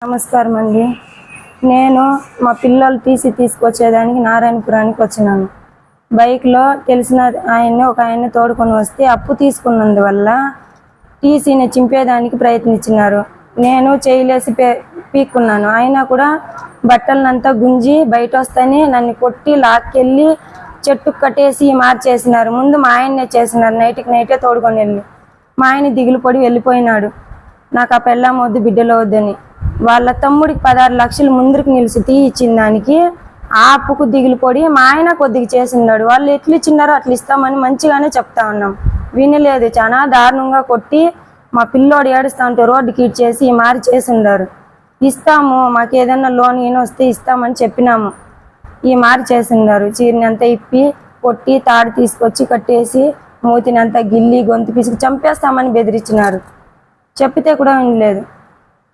నమస్కారం అండి. నేను మా పిల్లలు తీసుకొచ్చేదానికి నారాయణపురానికి వచ్చినాను. బైక్లో తెలిసిన ఆయన్ని తోడుకొని వస్తే అప్పు తీసుకున్నందువల్ల టీసీని చింపేదానికి ప్రయత్నించినారు. నేను చేయలేసి పీక్కున్నాను. అయినా కూడా బట్టలనంతా గుంజి బయట వస్తేనే నన్ను కొట్టి లాక్కెళ్ళి చెట్టుకు కట్టేసి మార్చేసినారు. ముందు మా ఆయన్నే చేసినారు. నైటే తోడుకొని వెళ్ళి మా ఆయన దిగులు పడి వెళ్ళిపోయినాడు. నాకు ఆ పెళ్ళాం వద్దు, బిడ్డలు వద్దని. వాళ్ళ తమ్ముడికి 16 లక్షలు ముందరికి నిలిచి ఇచ్చిన దానికి ఆ అప్పుకు దిగులు పడి మా ఆయన కొద్దిగా చేసినాడు. వాళ్ళు ఎట్లు ఇచ్చినారో అట్లా ఇస్తామని మంచిగానే చెప్తా ఉన్నాం. వినలేదు. చాలా దారుణంగా కొట్టి మా పిల్లోడు ఏడుస్తా ఉంటే రోడ్డుకి ఇచ్చేసి మారి చేసిండారు. ఇస్తాము, మాకు ఏదైనా లోన్ ఈయన వస్తే ఇస్తామని చెప్పినాము. ఈ మారి చేసిండారు. చీరని అంతా ఇప్పి కొట్టి తాడు తీసుకొచ్చి కట్టేసి మూతిని అంతా గిల్లి గొంతు పిసికి చంపేస్తామని బెదిరించినారు. చెప్పితే కూడా వినలేదు.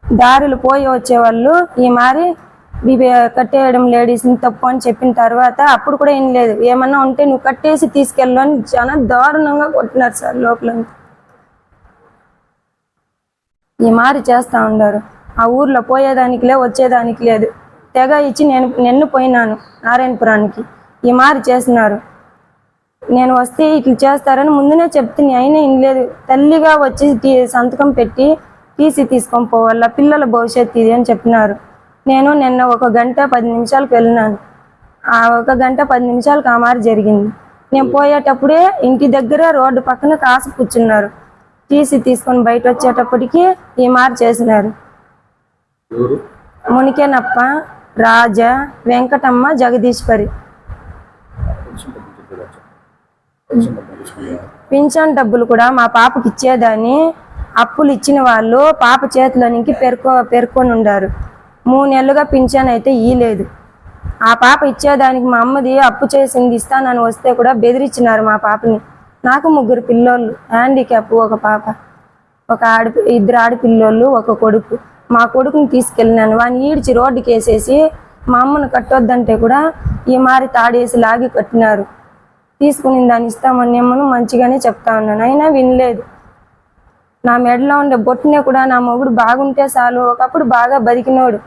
దారులు పోయి వచ్చేవాళ్ళు ఈ మారి కట్టేయడం లేడీస్ని తప్పు అని చెప్పిన తర్వాత అప్పుడు కూడా ఏం లేదు. ఏమన్నా ఉంటే నువ్వు కట్టేసి తీసుకెళ్ళు అని చాలా దారుణంగా కొట్టినారు సార్. లోపలంతా ఈ మారి చేస్తూ ఉన్నారు. ఆ ఊర్లో పోయేదానికి వచ్చేదానికి లేదు. తెగ ఇచ్చి నిన్ను పోయినాను నారాయణపురానికి. ఈ మారి చేసినారు. నేను వస్తే ఇట్లా చేస్తారని ముందునే చెప్తుంది. అయినా ఏం లేదు. తల్లిగా వచ్చి సంతకం పెట్టి టీసీ తీసుకొని పోవాల, పిల్లల భవిష్యత్తు ఇది అని చెప్పినారు. నేను నిన్న 1 గంట 10 నిమిషాలకు వెళ్ళినాను. ఆ 1 గంట 10 నిమిషాలకు ఆ మారి జరిగింది. నేను పోయేటప్పుడే ఇంటి దగ్గర రోడ్డు పక్కన కాసు కూర్చున్నారు. టీసీ తీసుకొని బయట వచ్చేటప్పటికి ఈ మారి చేసినారు. మునికేనప్ప, రాజా, వెంకటమ్మ, జగదీశ్వరి. పింఛన్ డబ్బులు కూడా మా పాపకి ఇచ్చేదాన్ని అప్పులు ఇచ్చిన వాళ్ళు పాప చేతిలోనికి పేర్కొని ఉండారు. 3 నెలలుగా పింఛన్ అయితే ఇయ్యలేదు. ఆ పాప ఇచ్చేదానికి మా అమ్మది అప్పు చేసింది ఇస్తానని వస్తే కూడా బెదిరించినారు మా పాపని. నాకు 3 పిల్లోళ్ళు, హ్యాండిక్యాప్, ఒక పాప, 2 ఆడపిల్లోళ్ళు, 1 కొడుకు. మా కొడుకుని తీసుకెళ్ళినాను. వాడిని ఈడ్చి రోడ్డుకి వేసేసి మా అమ్మను కట్టొద్దంటే కూడా ఈ మారి తాడేసి లాగి కట్టినారు. తీసుకుని దాన్ని ఇస్తామని అమ్మను మంచిగానే చెప్తా ఉన్నాను. అయినా వినలేదు. నా మెడలో ఉండే బొట్టునే కూడా నా మొగుడు బాగుంటే చాలు. ఒకప్పుడు బాగా బతికినోడు.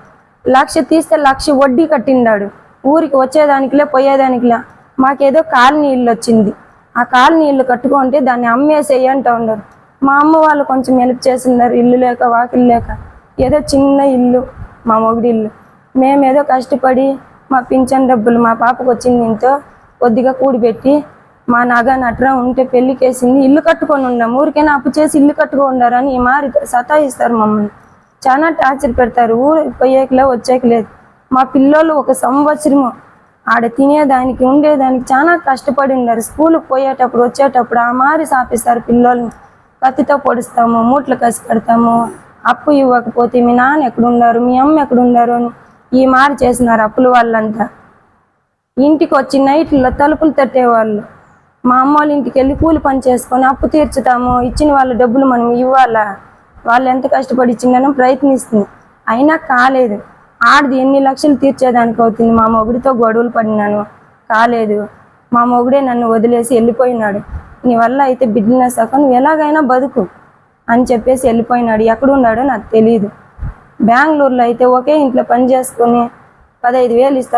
1,00,000 తీస్తే 1,00,000 వడ్డీ కట్టిండాడు. ఊరికి వచ్చేదానికిలే పోయేదానికిలే. మాకేదో కాలనీ ఇల్లు వచ్చింది. ఆ కాలనీ ఇల్లు కట్టుకుంటే దాన్ని అమ్మేసేయి అంటూ ఉండరు. మా అమ్మ వాళ్ళు కొంచెం హెల్ప్ చేసినారు. ఇల్లు లేక వాకిలు లేక ఏదో చిన్న ఇల్లు మా మొగుడి ఇల్లు. మేమేదో కష్టపడి మా పింఛన్ డబ్బులు మా పాపకు వచ్చింది ఇంతో కొద్దిగా కూడిపెట్టి మా నగ నట్రా ఉంటే పెళ్లికేసింది. ఇల్లు కట్టుకొని ఉన్నాం. ఊరికైనా అప్పు చేసి ఇల్లు కట్టుకొని ఉండారని ఈ మారి సతాయిస్తారు మమ్మల్ని. చాలా టార్చర్ పెడతారు. ఊరు పోయేకలే వచ్చేకలేదు. మా పిల్లోళ్ళు 1 సంవత్సరము ఆడ తినేదానికి ఉండేదానికి చాలా కష్టపడి ఉన్నారు. స్కూల్కి పోయేటప్పుడు వచ్చేటప్పుడు ఆ మారి సాపిస్తారు. పిల్లోళ్ళని కత్తితో పొడుస్తాము, మూట్లు కసి పెడతాము. అప్పు ఇవ్వకపోతే మీ నాన్న ఎక్కడున్నారు, మీ అమ్మ ఎక్కడున్నారు అని ఈ మారి చేసినారు. అప్పుల వాళ్ళంతా ఇంటికి వచ్చి నైట్లో తలుపులు తట్టేవాళ్ళు. మా అమ్మ వాళ్ళ ఇంటికి వెళ్ళి కూలి పని చేసుకొని అప్పు తీర్చుతాము. ఇచ్చిన వాళ్ళ డబ్బులు మనం ఇవ్వాలా? వాళ్ళు ఎంత కష్టపడి ఇచ్చిందని ప్రయత్నిస్తుంది. అయినా కాలేదు. ఆడది ఎన్ని లక్షలు తీర్చేదానికి అవుతుంది. మా మొగుడితో గొడవలు పడినాను, కాలేదు. మా మొగుడే నన్ను వదిలేసి వెళ్ళిపోయినాడు. నీ వల్ల అయితే బిజినెస్ అక్క నువ్వు ఎలాగైనా బతుకు అని చెప్పేసి వెళ్ళిపోయినాడు. ఎక్కడున్నాడో నాకు తెలియదు. బెంగళూరులో అయితే ఒకే ఇంట్లో పని చేసుకొని 15,000 ఇస్తారు.